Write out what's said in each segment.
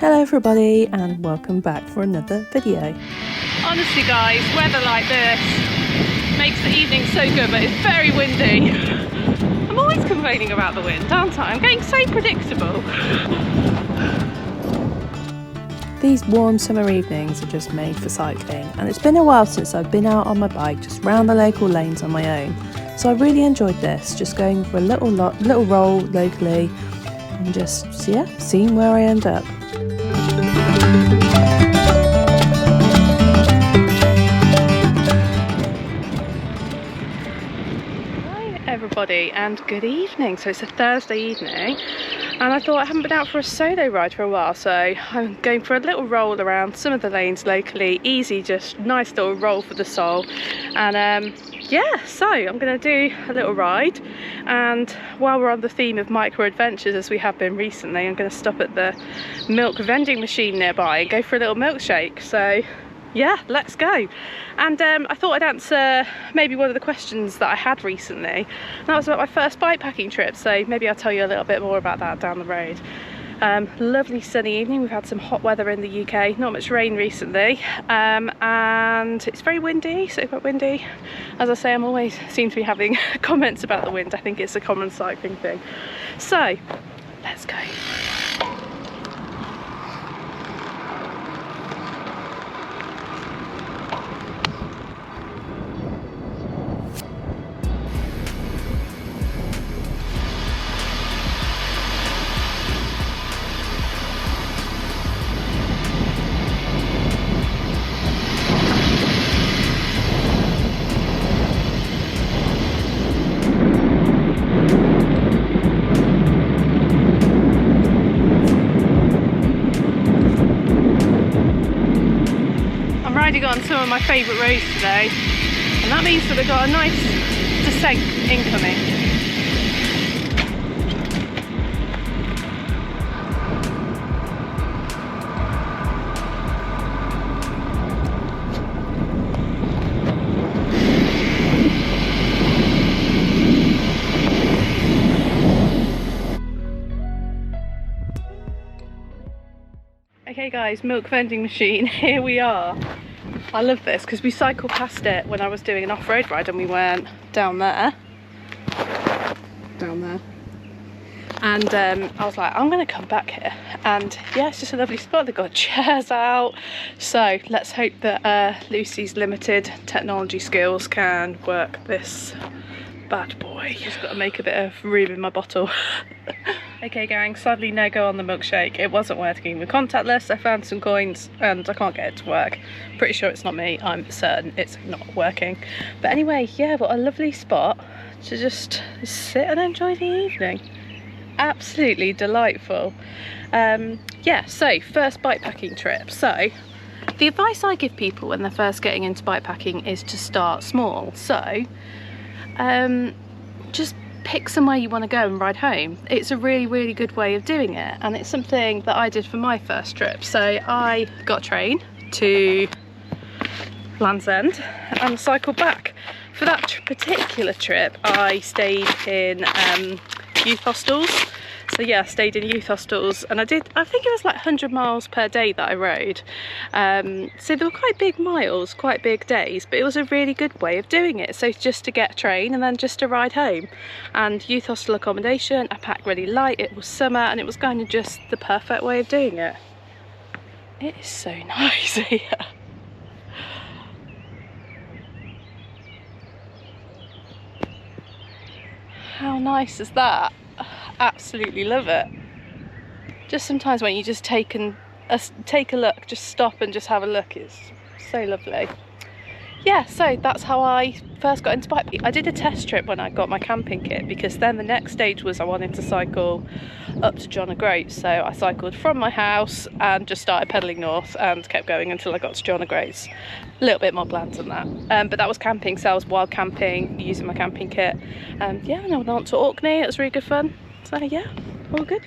Hello everybody and welcome back for another video. Honestly guys, weather like this makes the evening so good, but it's very windy. I'm always complaining about the wind, aren't I? I'm getting so predictable. These warm summer evenings are just made for cycling, and it's been a while since I've been out on my bike just round the local lanes on my own. So I really enjoyed this, just going for a little roll locally and just seeing where I end up. Everybody and good evening. So it's a Thursday evening and I thought I haven't been out for a solo ride for a while, so I'm going for a little roll around some of the lanes locally. Easy, just nice little roll for the soul. And yeah, so I'm going to do a little ride, and while we're on the theme of micro adventures as we have been recently, I'm going to stop at the milk vending machine nearby and go for a little milkshake. So yeah, let's go. And I thought I'd answer maybe one of the questions that I had recently. That was about my first bikepacking trip, so maybe I'll tell you a little bit more about that down the road. Lovely sunny evening. We've had some hot weather in the UK, not much rain recently, and it's very windy, so quite windy. As I say, I'm always seem to be having comments about the wind. I think it's a common cycling thing. So let's go. Riding on some of my favourite roads today, and that means that we've got a nice descent incoming. Okay guys, milk vending machine, here we are. I love this because we cycled past it when I was doing an off-road ride and we went down there. And I was like, I'm going to come back here. And yeah, it's just a lovely spot. They've got chairs out. So let's hope that Lucy's limited technology skills can work this bad boy. Just got to make a bit of room in my bottle. Okay gang, sadly no go on the milkshake. It wasn't working with contactless. I found some coins and I can't get it to work. Pretty sure it's not me, I'm certain it's not working. But anyway, yeah, what a lovely spot to just sit and enjoy the evening. Absolutely delightful. Yeah, so first bikepacking trip. So the advice I give people when they're first getting into bikepacking is to start small. So just pick somewhere you want to go and ride home. It's a really good way of doing it, and it's something that I did for my first trip. So I got a train to Land's End and cycled back. For that particular trip I stayed in youth hostels. So yeah, I stayed in youth hostels, and I think it was like 100 miles per day that I rode. So they were quite big miles, quite big days, but it was a really good way of doing it. So just to get a train and then just to ride home. And youth hostel accommodation, I packed really light, it was summer, and it was kind of just the perfect way of doing it. It is so nice here. How nice is that? Absolutely love it. Just sometimes when you just take a look, just stop and just have a look, it's so lovely. Yeah, so that's how I first got into bikepacking. I did a test trip when I got my camping kit, because then the next stage was I wanted to cycle up to John O'Groats. So I cycled from my house and just started pedalling north and kept going until I got to John O'Groats. A little bit more planned than that, but that was camping, so I was wild camping using my camping kit. Yeah, and I went on to Orkney. It was really good fun. So yeah, all good.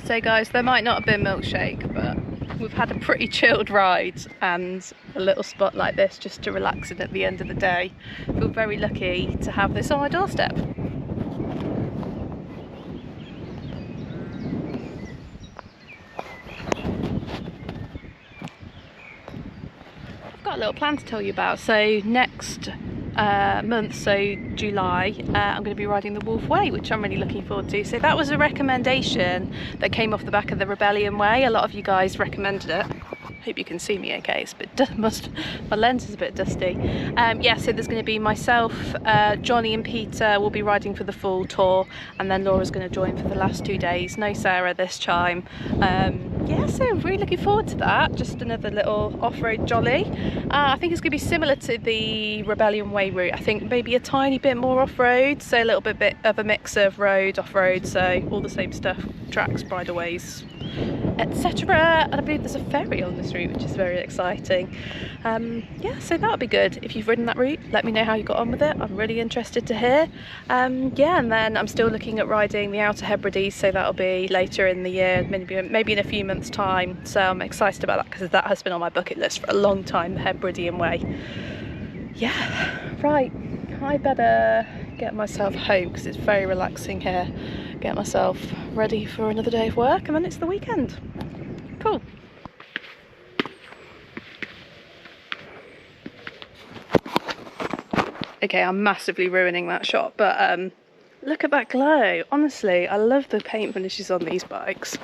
So guys, there might not have been milkshake, but we've had a pretty chilled ride and a little spot like this just to relax in at the end of the day. I feel very lucky to have this on my doorstep. little plan to tell you about. So next month, so July, I'm going to be riding the Wolf Way, which I'm really looking forward to. So that was a recommendation that came off the back of the Rebellion Way. A lot of you guys recommended it. Hope you can see me okay. It's a bit my lens is a bit dusty. Yeah, so there's going to be myself, Johnny and Peter will be riding for the full tour, and then Laura's going to join for the last 2 days. No Sarah this time. Yeah, so I'm really looking forward to that. Just another little off-road jolly. I think it's going to be similar to the Rebellion Way route. I think maybe a tiny bit more off-road, so a little bit of a mix of road, off-road, so all the same stuff, tracks, bridleways, etc. And I believe there's a ferry on this route, which is very exciting. Yeah, so that'll be good. If you've ridden that route, let me know how you got on with it. I'm really interested to hear. Yeah, and then I'm still looking at riding the Outer Hebrides, so that'll be later in the year, maybe in a few months' time. So I'm excited about that because that has been on my bucket list for a long time, the Hebridean Way. Yeah, right, I better get myself home because it's very relaxing here. Get myself ready for another day of work, and then it's the weekend. Cool. Okay, I'm massively ruining that shot, but look at that glow. Honestly, I love the paint finishes on these bikes.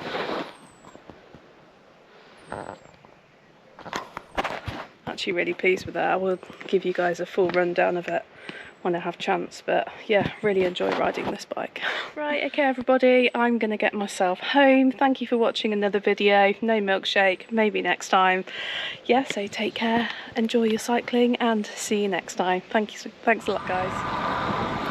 Actually really pleased with that. I will give you guys a full rundown of it when I have chance, but yeah, really enjoy riding this bike. Right, okay everybody, I'm gonna get myself home. Thank you for watching another video. No milkshake, maybe next time. Yeah, so take care, enjoy your cycling, and see you next time. Thanks a lot, guys.